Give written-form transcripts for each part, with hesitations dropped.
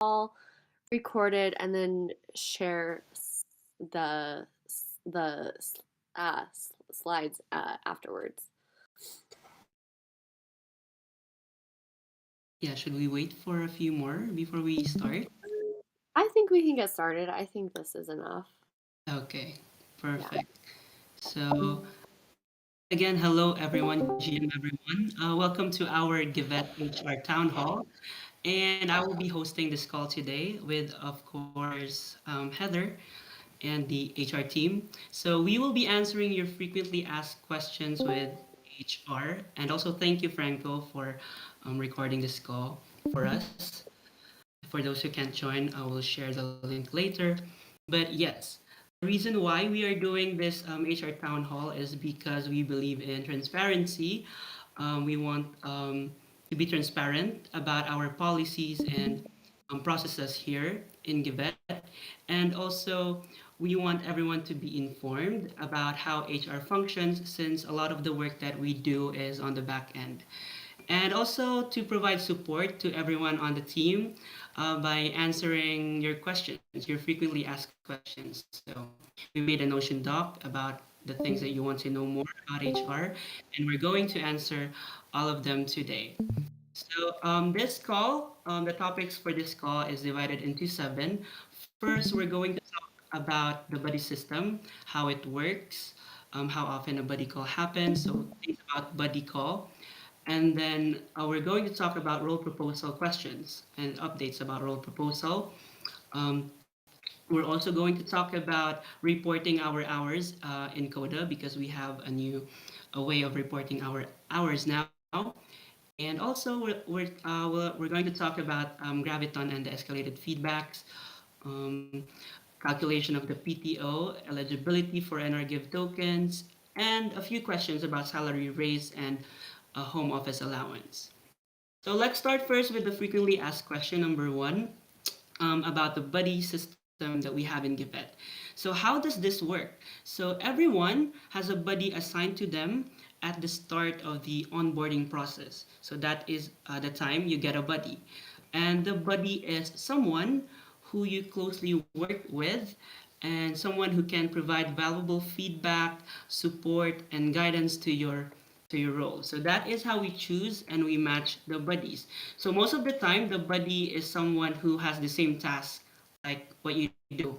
all recorded and then share the slides afterwards. Yeah, should we wait for a few more before we start? I think we can get started. I think this is enough. Okay, Yeah. perfect. So, again, hello everyone, GM everyone. Welcome to our Giveth HR Town Hall. And I will be hosting this call today with, of course, Heather and the HR team. So, we will be answering your frequently asked questions with HR. And also, thank you, Franco, for recording this call for us. For those who can't join, I will share the link later. But yes, the reason why we are doing this HR Town Hall is because we believe in transparency. We want to be transparent about our policies and processes here in Giveth. And also, we want everyone to be informed about how HR functions since a lot of the work that we do is on the back end. And also to provide support to everyone on the team by answering your questions, your frequently asked questions. So we made a Notion doc about the things that you want to know more about HR, and we're going to answer all of them today. So this call, the topics for this call is divided into seven. First, we're going to talk about the buddy system, how it works, how often a buddy call happens, so things about buddy call. And then we're going to talk about role proposal questions and updates about role proposal. Um, we're also going to talk about reporting our hours in Coda because we have a way of reporting our hours now. And also, we're going to talk about Graviton and the escalated feedbacks, um, calculation of the PTO, eligibility for NRGIV tokens, and a few questions about salary raise and home office allowance. So let's start first with the frequently asked question number one about the buddy system that we have in Gipet. So how does this work? So everyone has a buddy assigned to them at the start of the onboarding process. So that is the time you get a buddy. And the buddy is someone who you closely work with and someone who can provide valuable feedback, support, and guidance to your role. So that is how we choose and we match the buddies. So most of the time, the buddy is someone who has the same task like what you do.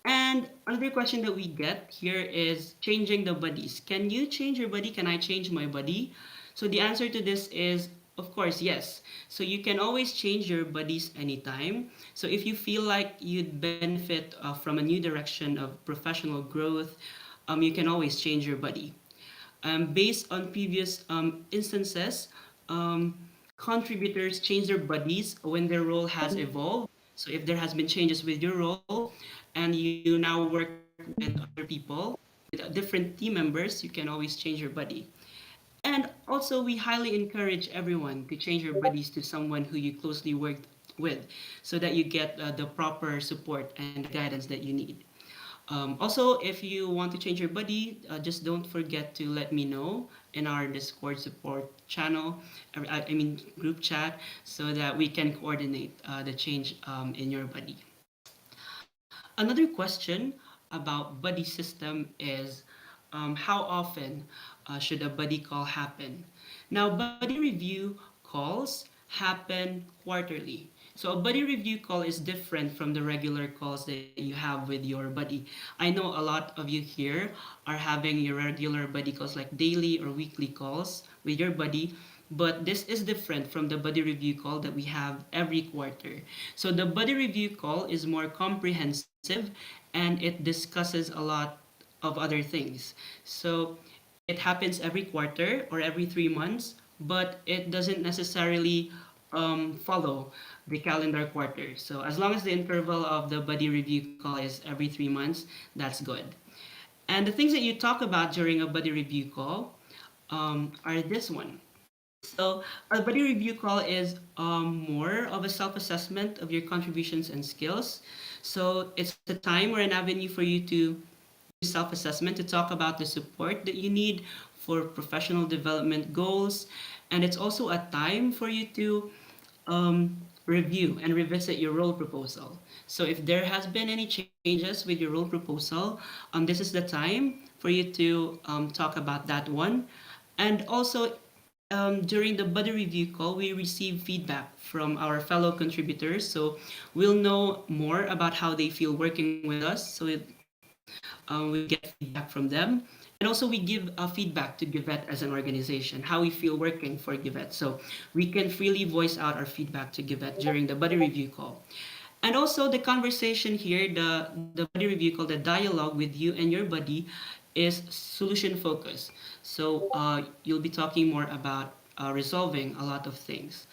And another question that we get here is changing the buddies. Can you change your buddy? Can I change my buddy? So the answer to this is of course, yes. So you can always change your buddies anytime. So if you feel like you'd benefit from a new direction of professional growth, you can always change your buddy. Based on previous instances, um, contributors change their buddies when their role has evolved. So if there has been changes with your role and you now work with other people, with different team members, you can always change your buddy. And also, we highly encourage everyone to change your buddies to someone who you closely work with so that you get the proper support and the guidance that you need. Also, if you want to change your buddy, just don't forget to let me know in our Discord support channel, I mean group chat, so that we can coordinate the change in your buddy. Another question about buddy system is how often should a buddy call happen? Now, buddy review calls happen quarterly. So a buddy review call is different from the regular calls that you have with your buddy. I know a lot of you here are having your regular buddy calls like daily or weekly calls with your buddy, but this is different from the buddy review call that we have every quarter. So the buddy review call is more comprehensive and it discusses a lot of other things. So it happens every quarter or every 3 months, but it doesn't necessarily follow the calendar quarter. So as long as the interval of the buddy review call is every 3 months, that's good. And the things that you talk about during a buddy review call are this one. So a buddy review call is more of a self-assessment of your contributions and skills. So it's a time or an avenue for you to do self-assessment to talk about the support that you need for professional development goals, and it's also a time for you to um, review and revisit your role proposal. So if there has been any changes with your role proposal, this is the time for you to talk about that one. And also, during the buddy review call, we receive feedback from our fellow contributors. So we'll know more about how they feel working with us. So we get feedback from them. And also, we give feedback to Giveth as an organization, how we feel working for Giveth. So we can freely voice out our feedback to Giveth during the buddy review call. And also, the conversation here, the buddy review call, the dialogue with you and your buddy is solution focused. So you'll be talking more about resolving a lot of things.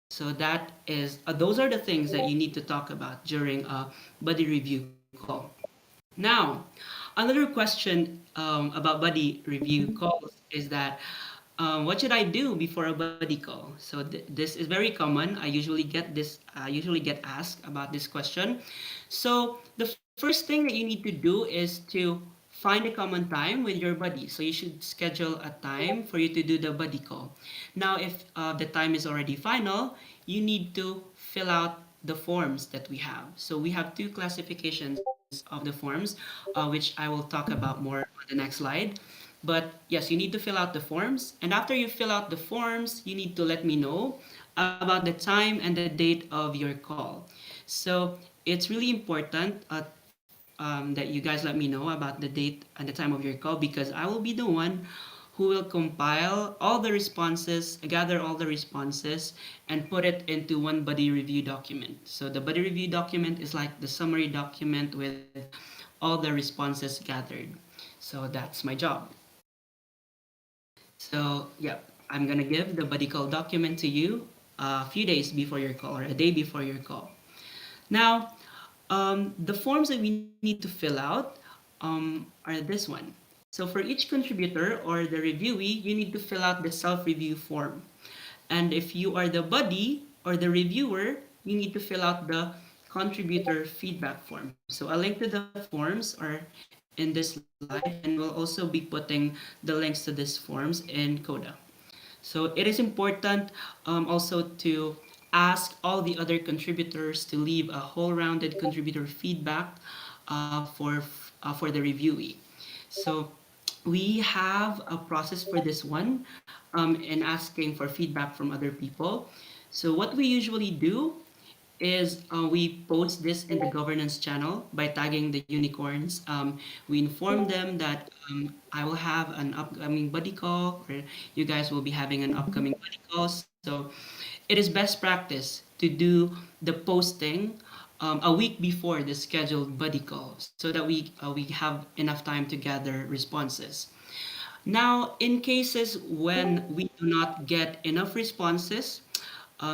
So that is those are the things that you need to talk about during a buddy review call. Now, another question about buddy review calls is that what should I do before a buddy call? So this is very common. I usually get asked about this question. So the first thing that you need to do is to find a common time with your buddy. So you should schedule a time for you to do the buddy call. Now, if the time is already final, you need to fill out the forms that we have. So we have two classifications of the forms, which I will talk about more on the next slide. But yes, you need to fill out the forms. And after you fill out the forms, you need to let me know about the time and the date of your call. So it's really important that you guys let me know about the date and the time of your call, because I will be the one who will compile all the responses, gather all the responses, and put it into one buddy review document. So the buddy review document is like the summary document with all the responses gathered. So that's my job. So yeah, I'm gonna give the buddy call document to you a few days before your call or a day before your call. Now, the forms that we need to fill out are this one. So for each contributor or the reviewee, you need to fill out the self-review form. And if you are the buddy or the reviewer, you need to fill out the contributor feedback form. So a link to the forms are in this slide, and we'll also be putting the links to these forms in Coda. So it is important also to ask all the other contributors to leave a whole-rounded contributor feedback for the reviewee. So we have a process for this one in asking for feedback from other people. So what we usually do is we post this in the governance channel by tagging the unicorns. We inform them that I will have an upcoming buddy call, or you guys will be having an upcoming buddy call. So it is best practice to do the posting a week before the scheduled buddy call, so that we have enough time to gather responses. Now, in cases when we do not get enough responses,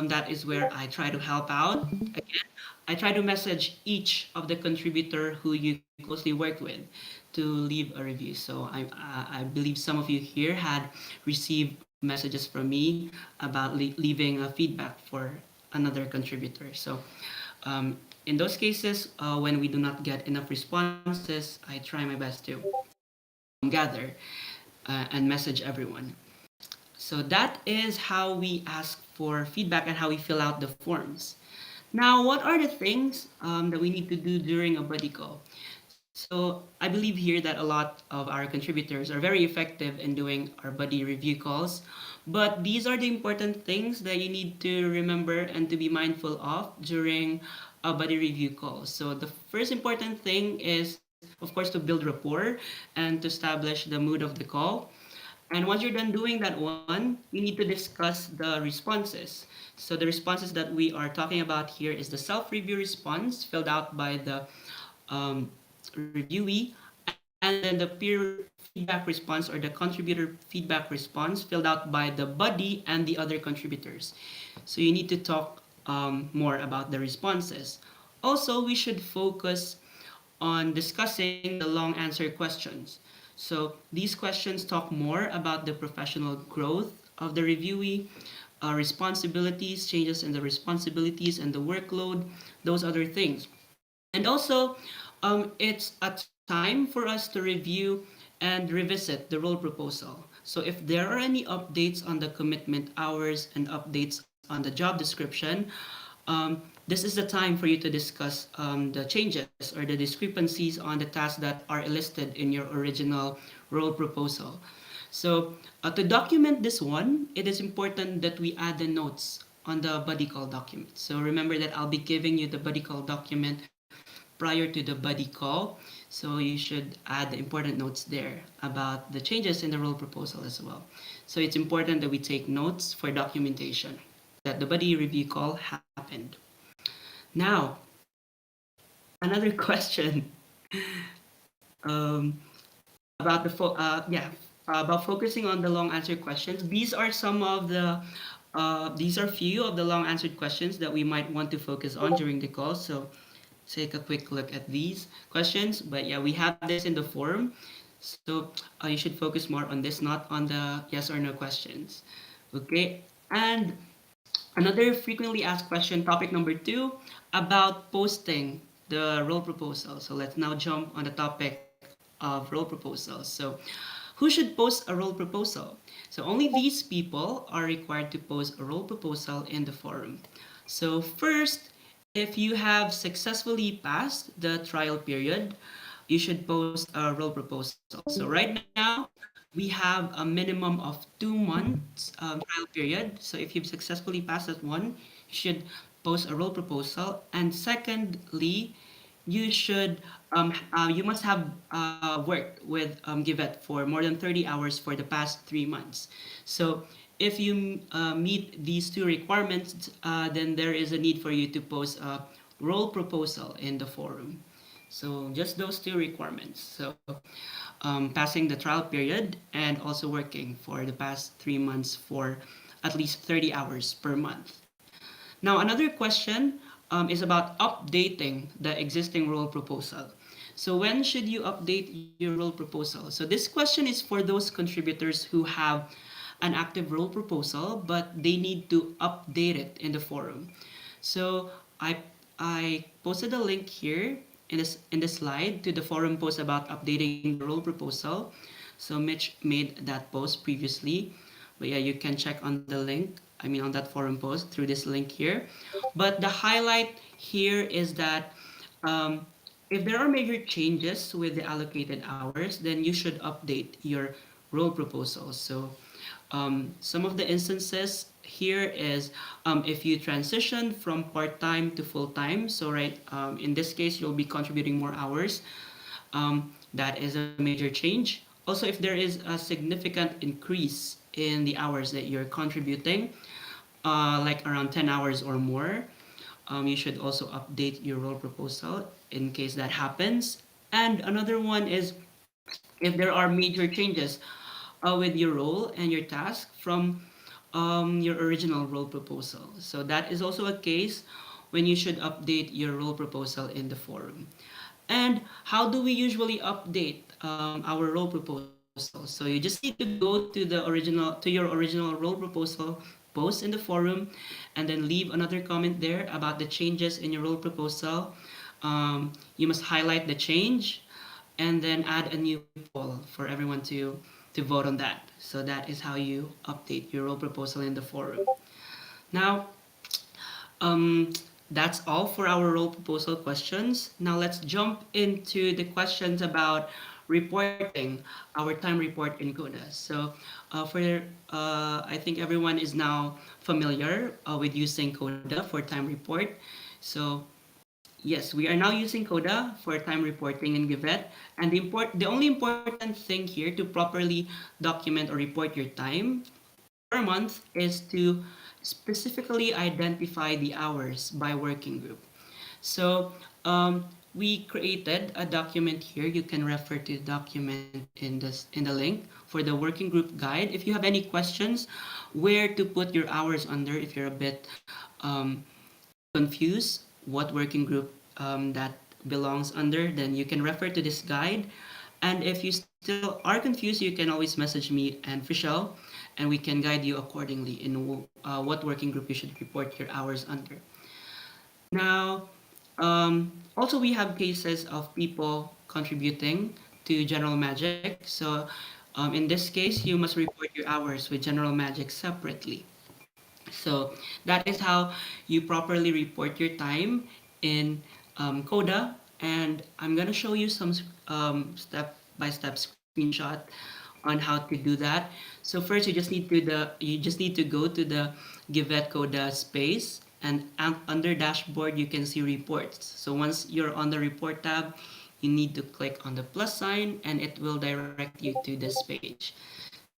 that is where I try to help out. Again, I try to message each of the contributor who you closely work with to leave a review. So I believe some of you here had received messages from me about leaving a feedback for another contributor. So in those cases, when we do not get enough responses, I try my best to gather and message everyone. So that is how we ask for feedback and how we fill out the forms. Now, what are the things that we need to do during a buddy call? So I believe here that a lot of our contributors are very effective in doing our buddy review calls, but these are the important things that you need to remember and to be mindful of during a buddy review call. So the first important thing is, of course, to build rapport and to establish the mood of the call. And once you're done doing that one, you need to discuss the responses. So the responses that we are talking about here is the self-review response filled out by the reviewee, and then the peer feedback response or the contributor feedback response filled out by the buddy and the other contributors. So you need to talk more about the responses. Also, we should focus on discussing the long answer questions. So these questions talk more about the professional growth of the reviewee, responsibilities, changes in the responsibilities and the workload, those other things. And also, it's a time for us to review and revisit the role proposal. So if there are any updates on the commitment hours and updates on the job description, this is the time for you to discuss the changes or the discrepancies on the tasks that are listed in your original role proposal. So, to document this one, it is important that we add the notes on the buddy call document. So, remember that I'll be giving you the buddy call document prior to the buddy call. So, you should add the important notes there about the changes in the role proposal as well. So, it's important that we take notes for documentation that the buddy review call happened. Now, another question um, about about focusing on the long answer questions. These are some of the these are few of the long answered questions that we might want to focus on during the call. So take a quick look at these questions. But yeah, we have this in the forum. So you should focus more on this, not on the yes or no questions. Okay. And another frequently asked question, topic number two, about posting the role proposal. So let's now jump on the topic of role proposals. So, who should post a role proposal? So, only these people are required to post a role proposal in the forum. So, first, if you have successfully passed the trial period, you should post a role proposal. So, right now, we have a minimum of 2 months trial period. So if you've successfully passed that one, you should post a role proposal. And secondly, you must have worked with Giveth for more than 30 hours for the past 3 months. So if you meet these two requirements, then there is a need for you to post a role proposal in the forum. So just those two requirements. So passing the trial period and also working for the past 3 months for at least 30 hours per month. Now, another question is about updating the existing role proposal. So, when should you update your role proposal? So, this question is for those contributors who have an active role proposal, but they need to update it in the forum. So, I posted a link here in the slide to the forum post about updating the role proposal. So Mitch made that post previously, but yeah, you can check on the link. I mean, on that forum post through this link here. But the highlight here is that if there are major changes with the allocated hours, then you should update your role proposal. So some of the instances here is if you transition from part-time to full-time. So right, in this case, you'll be contributing more hours. That is a major change. Also, if there is a significant increase in the hours that you're contributing, like around 10 hours or more, you should also update your role proposal in case that happens. And another one is if there are major changes with your role and your task from your original role proposal. So that is also a case when you should update your role proposal in the forum. And how do we usually update our role proposal? So you just need to go to your original role proposal post in the forum, and then leave another comment there about the changes in your role proposal. You must highlight the change, and then add a new poll for everyone to vote on that. So that is how you update your role proposal in the forum. Now, um, that's all for our role proposal questions. Now let's jump into the questions about reporting our time report in Coda. So I think everyone is now familiar with using Coda for time report. So yes, we are now using Coda for time reporting in Giveth. And the only important thing here to properly document or report your time per month is to specifically identify the hours by working group. So we created a document here. You can refer to the document in the link for the working group guide. If you have any questions, where to put your hours under, if you're a bit confused what working group that belongs under, then you can refer to this guide. And if you still are confused, you can always message me and Fischel, and we can guide you accordingly in what working group you should report your hours under. Now, also we have cases of people contributing to General Magic. So in this case, you must report your hours with General Magic separately. So that is how you properly report your time in Coda. And I'm gonna show you some step-by-step screenshot on how to do that. So first, you just need to go to the Giveth Coda space, and under dashboard you can see reports. So once you're on the report tab, you need to click on the plus sign, and it will direct you to this page.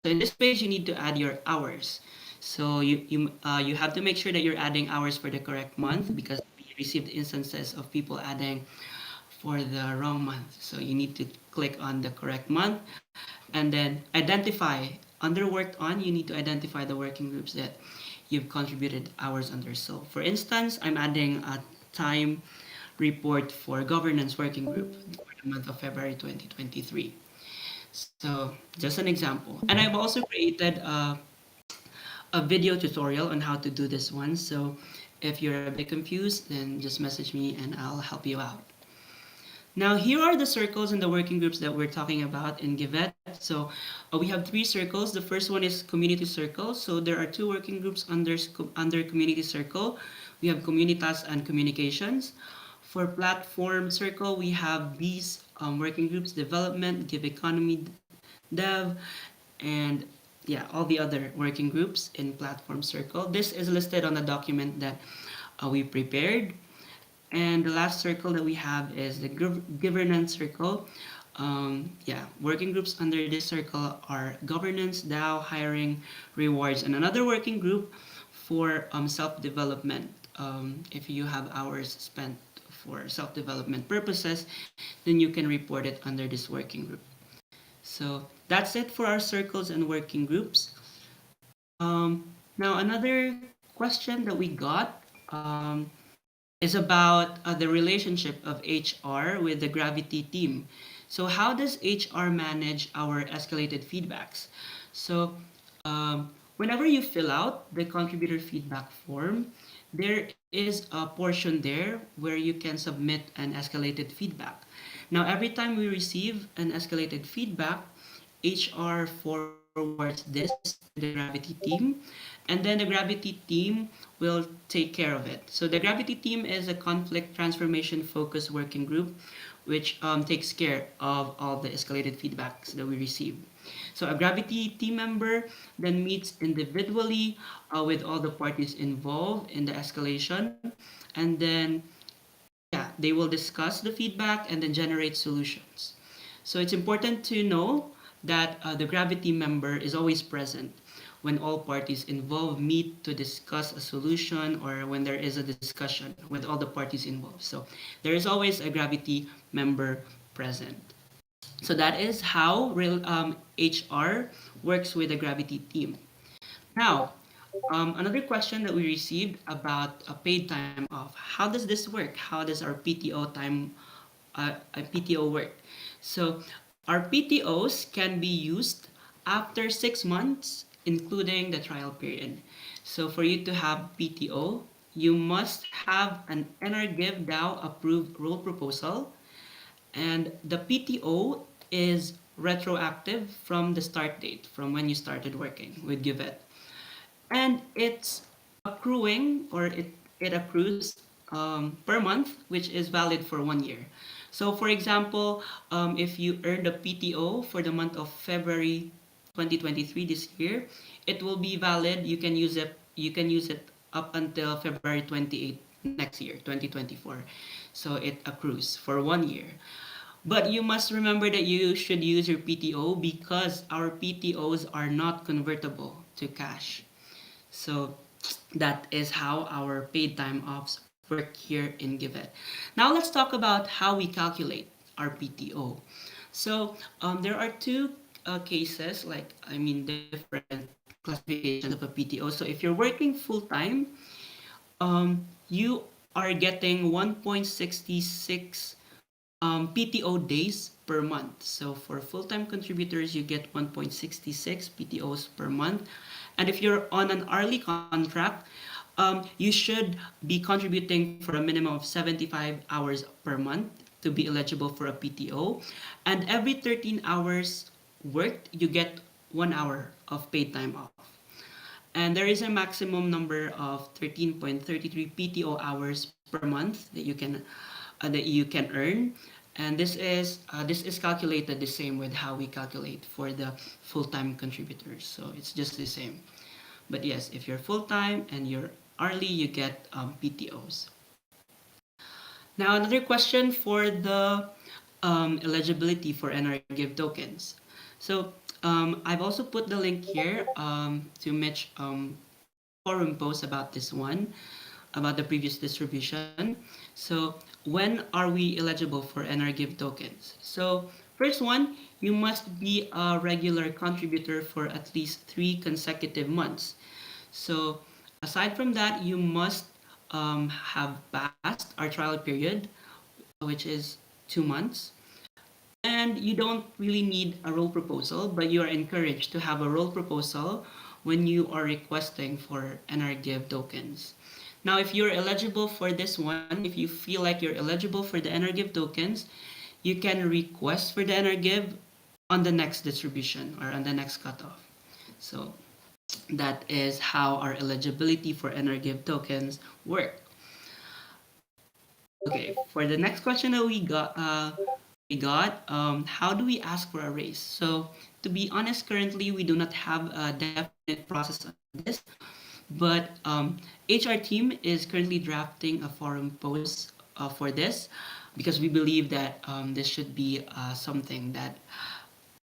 So in this page, you need to add your hours. So you have to make sure that you're adding hours for the correct month, because we received instances of people adding for the wrong month. So you need to click on the correct month, and then identify under worked on. You need to identify the working groups that you've contributed hours under. So for instance, I'm adding a time report for governance working group for the month of February 2023. So just an example. And I've also created a video tutorial on how to do this one. So if you're a bit confused, then just message me and I'll help you out. Now, here are the circles and the working groups that we're talking about in Giveth. So we have three circles. The first one is community circle. So there are two working groups under community circle. We have communitas and communications. For platform circle, we have these working groups: development, give economy, dev, and yeah, all the other working groups in platform circle. This is listed on the document that we prepared. And the last circle that we have is the governance circle. Yeah, working groups under this circle are governance, DAO, hiring, rewards, and another working group for self-development. If you have hours spent for self-development purposes, then you can report it under this working group. So that's it for our circles and working groups. Now another question that we got is about the relationship of HR with the Gravity team. So how does HR manage our escalated feedbacks? So whenever you fill out the contributor feedback form, there is a portion there where you can submit an escalated feedback. Now, every time we receive an escalated feedback, HR forwards this to the Gravity team, and then the Gravity team will take care of it. So the Gravity team is a conflict transformation focused working group which takes care of all the escalated feedbacks that we receive. So a Gravity team member then meets individually with all the parties involved in the escalation, and then yeah, they will discuss the feedback and then generate solutions. So it's important to know that the Gravity member is always present when all parties involved meet to discuss a solution, or when there is a discussion with all the parties involved. So there is always a Gravity member present. So that is how real HR works with the Gravity team. Now, another question that we received about a paid time off. How does this work? How does our PTO time, PTO work? So our PTOs can be used after 6 months, including the trial period. So for you to have PTO, you must have an NRGIV DAO approved role proposal, and the PTO is retroactive from the start date, from when you started working with Giveth. And it's accruing, or it accrues per month, which is valid for 1 year. So for example, if you earned a PTO for the month of February 2023 this year, it will be valid. You can use it up until February 28th next year, 2024. So it accrues for 1 year. But you must remember that you should use your PTO because our PTOs are not convertible to cash. So that is how our paid time offs work here in Giveth. Now let's talk about how we calculate our PTO. So there are two cases, like different classifications of a PTO. So if you're working full time, you are getting 1.66 PTO days per month. So for full-time contributors, you get 1.66 PTOs per month. And if you're on an hourly contract, you should be contributing for a minimum of 75 hours per month to be eligible for a PTO. And every 13 hours worked, you get 1 hour of paid time off. And there is a maximum number of 13.33 PTO hours per month that you can earn. And this is calculated the same with how we calculate for the full-time contributors. So it's just the same. But yes, if you're full-time and you're hourly, you get PTOs. Now, another question for the eligibility for NR Give tokens. So, I've also put the link here to Mitch forum post about this one, about the previous distribution. So, when are we eligible for NR Give tokens? So, first one, you must be a regular contributor for at least 3 consecutive months. So, aside from that, you must have passed our trial period, which is 2 months. And you don't really need a role proposal, but you are encouraged to have a role proposal when you are requesting for NRGIV tokens. Now, if you're eligible for this one, if you feel like you're eligible for the NRGIV tokens, you can request for the NRGIV on the next distribution or on the next cutoff. So that is how our eligibility for NRGIV tokens work. Okay, for the next question that how do we ask for a raise? So, to be honest, currently we do not have a definite process on this, but HR team is currently drafting a forum post for this because we believe that this should be something that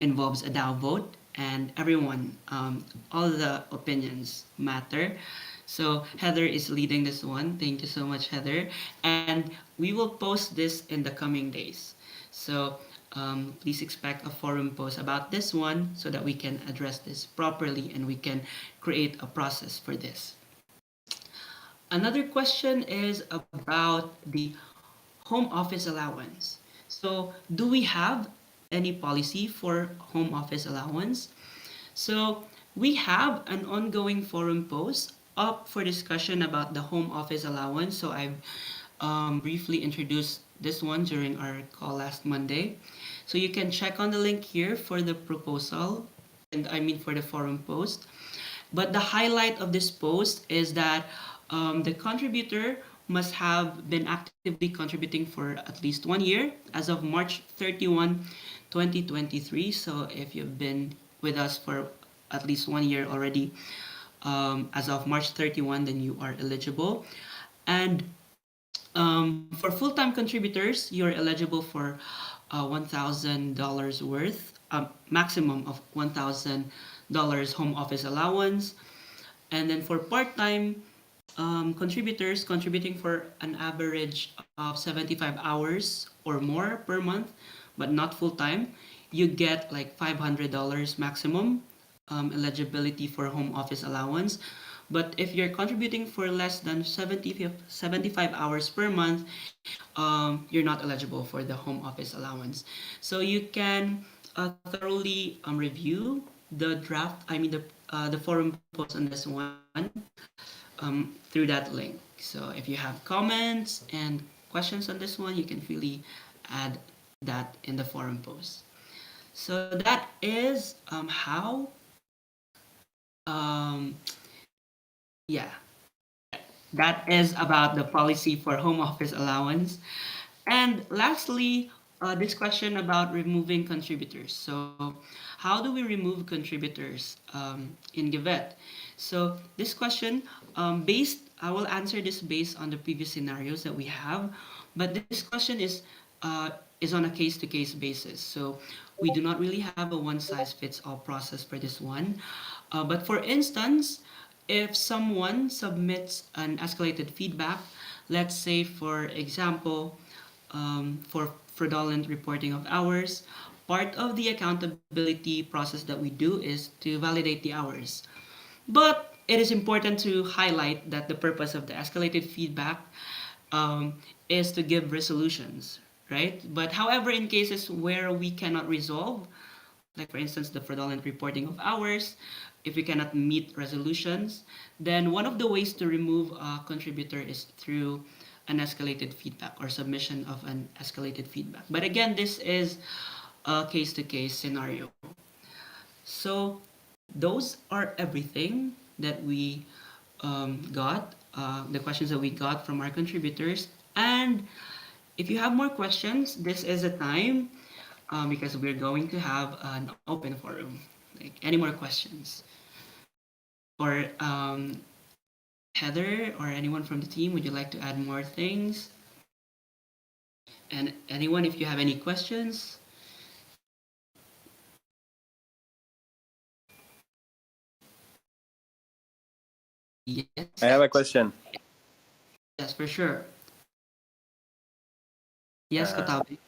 involves a DAO vote, and everyone, all the opinions matter. So Heather is leading this one. Thank you so much, Heather. And we will post this in the coming days. So please expect a forum post about this one so that we can address this properly and we can create a process for this. Another question is about the home office allowance. So, do we have any policy for home office allowance? So, we have an ongoing forum post up for discussion about the home office allowance. So, I've briefly introduced this one during our call last Monday. So, you can check on the link here for the proposal, and I mean for the forum post. But the highlight of this post is that the contributor must have been actively contributing for at least 1 year as of March 31, 2023. So if you've been with us for at least 1 year already, as of March 31, then you are eligible. And for full-time contributors, you're eligible for $1,000 worth, maximum of $1,000 home office allowance. And then for part-time contributors contributing for an average of 75 hours or more per month, but not full-time, you get like $500 maximum eligibility for home office allowance. But if you're contributing for less than 75 hours per month, you're not eligible for the home office allowance. So you can thoroughly review the draft, the forum post on this one through that link. So if you have comments and questions on this one, you can freely add that in the forum post. So that is how, um, yeah, that is about the policy for home office allowance. And lastly, this question about removing contributors. So, how do we remove contributors in Giveth? So, this question, I will answer this based on the previous scenarios that we have, but this question is on a case-to-case basis. So, we do not really have a one-size-fits-all process for this one. But for instance, if someone submits an escalated feedback, let's say, for example, for fraudulent reporting of hours, part of the accountability process that we do is to validate the hours. But it is important to highlight that the purpose of the escalated feedback is to give resolutions, right? But however, in cases where we cannot resolve, like for instance the fraudulent reporting of hours, if we cannot meet resolutions, then one of the ways to remove a contributor is through an escalated feedback or submission of an escalated feedback. But again, this is a case-to-case scenario. So those are everything that we the questions that we got from our contributors. And if you have more questions, this is a time because we're going to have an open forum. Like any more questions, or Heather or anyone from the team, would you like to add more things? And anyone, if you have any questions, I have yes, a question. yes, for sure. Yes, Uh, Katabi.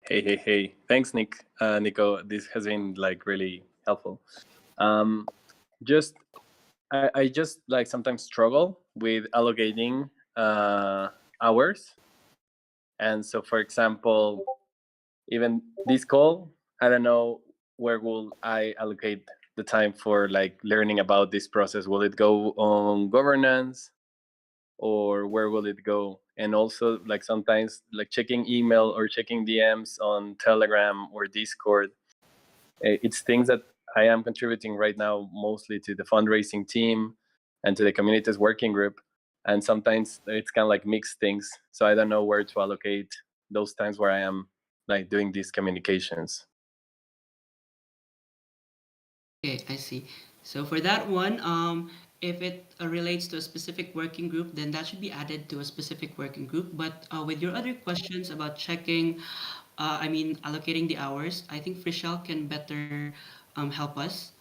hey. Thanks, Nico. This has been like really helpful. Um, just I just like sometimes struggle with allocating hours, and so for example, even this call, I don't know where will I allocate the time for like learning about this process. Will it go on governance, or where will it go? And also like sometimes like checking email or checking DMs on Telegram or Discord, it's things that I am contributing right now mostly to the fundraising team and to the communities working group, and sometimes it's kind of like mixed things, so I don't know where to allocate those times where I am like doing these communications. Okay, I see. So for that one, if it relates to a specific working group, then that should be added to a specific working group. But with your other questions about checking, allocating the hours, I think Frischel can better help us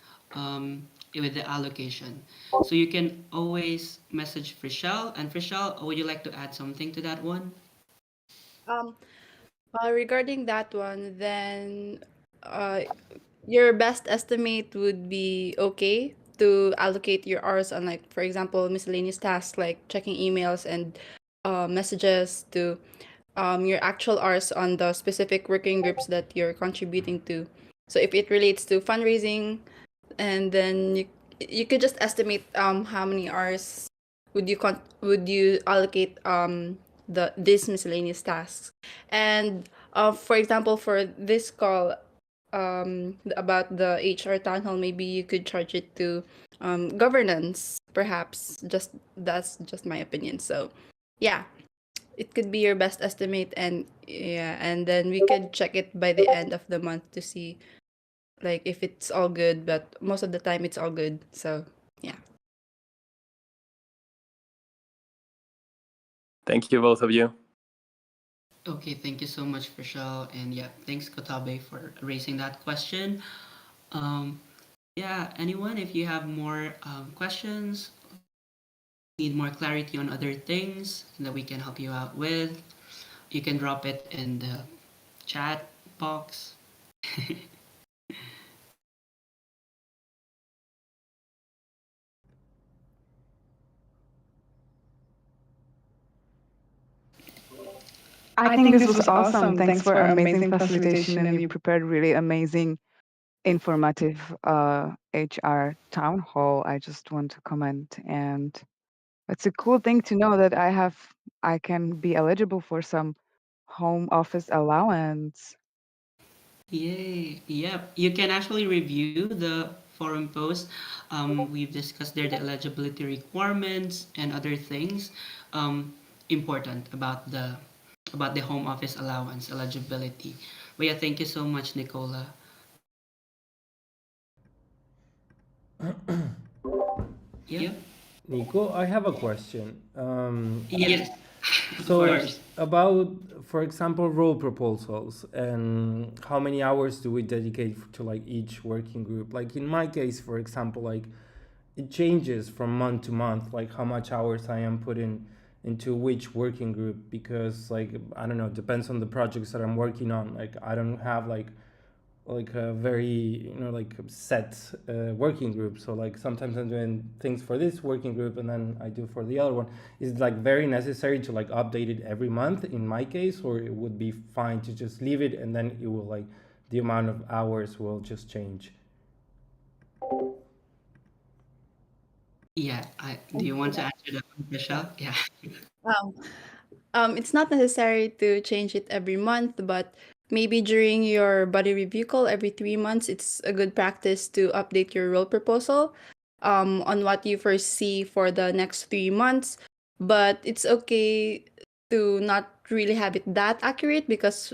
with the allocation. So you can always message Frischel. And Frischel, would you like to add something to that one? Um, Regarding that one, then uh, your best estimate would be okay to allocate your hours on, like, for example, miscellaneous tasks like checking emails and messages to your actual hours on the specific working groups that you're contributing to. So if it relates to fundraising, and then you could just estimate how many hours would you allocate the these miscellaneous tasks. And for example, for this call about the HR town hall, maybe you could charge it to governance, perhaps. Just that's just my opinion. So yeah, it could be your best estimate, and yeah, and then we could check it by the end of the month to see like if it's all good, but most of the time it's all good. So yeah. Thank you, both of you. Okay, thank you so much, Frischel. And yeah, thanks, Kotabe, for raising that question. Um, Yeah, anyone, if you have more questions, need more clarity on other things that we can help you out with, you can drop it in the chat box. I think this was awesome. Thanks for amazing facilitation, and you prepared really amazing, informative HR town hall. I just want to comment, and it's a cool thing to know that I can be eligible for some home office allowance. Yay! Yep, you can actually review the forum post. We've discussed there the eligibility requirements and other things important about the home office allowance eligibility. But yeah, thank you so much, Nicola. Yeah. Yep. Nico, I have a question. Yes. Of So course. about, for example, role proposals and how many hours do we dedicate to like each working group? Like in my case, for example, like it changes from month to month, like how much hours I am putting into which working group, because like I don't know, it depends on the projects that I'm working on. Like I don't have like a very like set working group, so like sometimes I'm doing things for this working group and then I do for the other one. Is it like very necessary to like update it every month in my case, or it would be fine to just leave it and then it will like the amount of hours will just change? Yeah. Do you want to answer that one, Michelle? Yeah. Um, it's not necessary to change it every month, but maybe during your body review call every 3 months, it's a good practice to update your role proposal. on what you foresee for the next 3 months. But it's okay to not really have it that accurate, because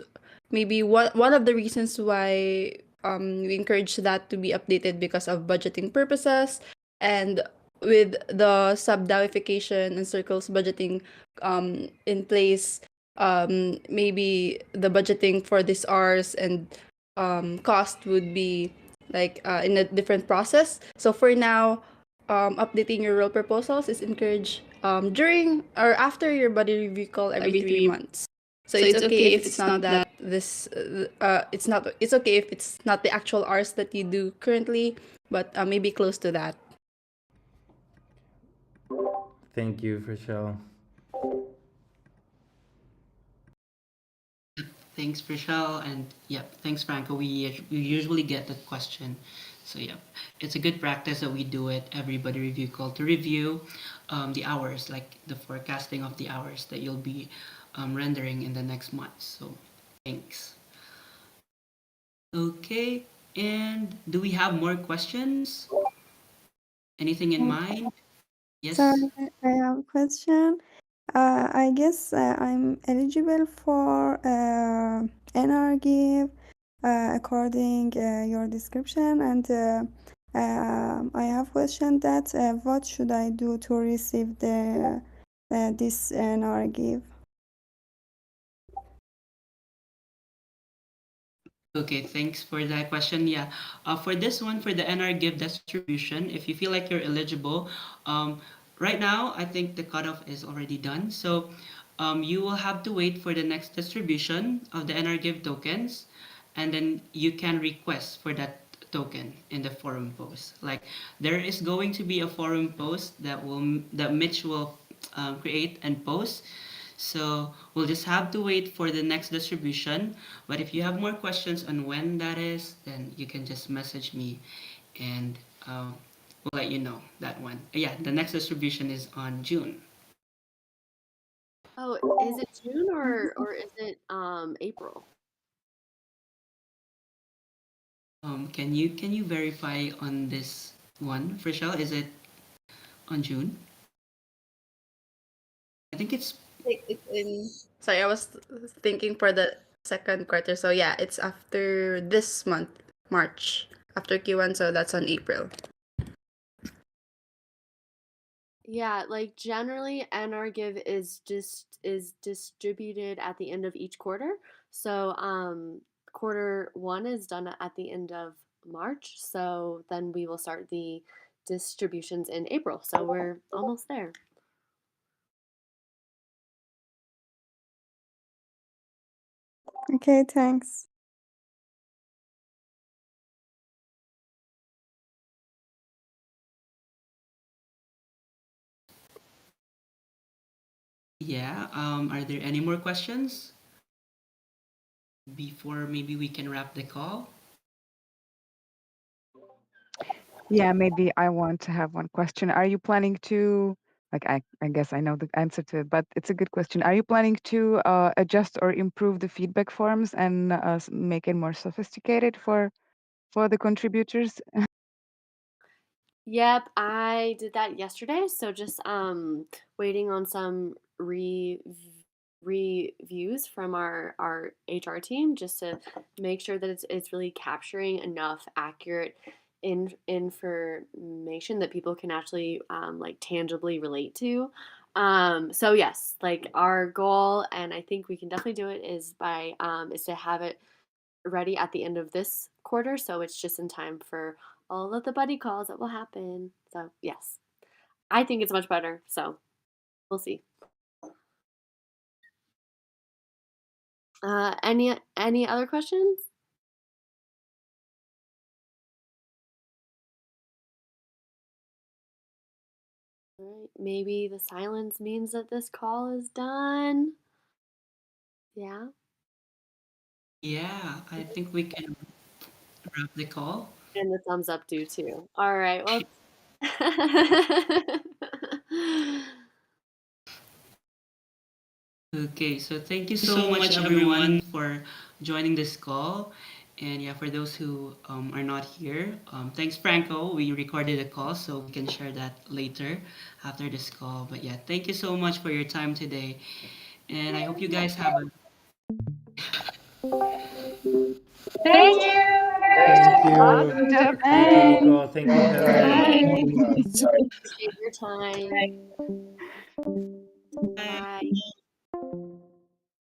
maybe one of the reasons why we encourage that to be updated because of budgeting purposes, and with the sub-DAOification and circles budgeting in place, maybe the budgeting for these hours and cost would be like in a different process. So for now, updating your role proposals is encouraged during or after your body review call every 3 months. So it's okay if it's not that this it's okay if it's not the actual hours that you do currently, but maybe close to that. Thank you, Rochelle. Thanks, Rochelle, and yep, thanks, Franco. We usually get that question, so yep, it's a good practice that we do it everybody review call to review the hours, like the forecasting of the hours that you'll be rendering in the next month. So thanks. Okay, and do we have more questions? Anything in mind? Yes. Sorry, I have a question. I guess I'm eligible for NR Give according your description, and I have question that what should I do to receive the this NR Give? Okay, thanks for that question. Yeah, for this one, for the NR Give distribution, if you feel like you're eligible, right now, I think the cutoff is already done. So you will have to wait for the next distribution of the NR Give tokens, and then you can request for that token in the forum post. Like there is going to be a forum post that Mitch will create and post. So we'll just have to wait for the next distribution. But if you have more questions on when that is, then you can just message me, and we'll let you know that one. Yeah, the next distribution is on June. Oh, is it June or is it April? Can you verify on this one, Rochelle? Is it on June? I think it's It's in. Sorry, I was thinking for the second quarter. So yeah, it's after this month, March, after Q1. So that's on April. Yeah, like generally NR Give is distributed at the end of each quarter. So quarter one is done at the end of March. So then we will start the distributions in April. So we're almost there. Okay, thanks. yeah. Are there any more questions before maybe we can wrap the call? Yeah, maybe I want to have one question. Are you planning to, like, I guess I know the answer to it, but it's a good question. Are you planning to adjust or improve the feedback forms and make it more sophisticated for the contributors? Yep, I did that yesterday. So just waiting on some reviews from our HR team just to make sure that it's really capturing enough accurate information that people can actually like tangibly relate to. So yes, like our goal, and I think we can definitely do it, is to have it ready at the end of this quarter, so it's just in time for all of the buddy calls that will happen. So yes, I think it's much better. So we'll see. Any other questions? All right, maybe the silence means that this call is done. Yeah, Yeah, I think we can wrap the call. and the thumbs up do too. All right, well. Okay, so thank you so much everyone for joining this call. And yeah, for those who are not here, thanks Franco. We recorded a call so we can share that later after this call. But yeah, thank you so much for your time today. And I hope you guys have a Thank you. Thank you. Awesome job. Thank you, Thanks. Nico. Thank you, Helen. Appreciate your time. bye. Bye.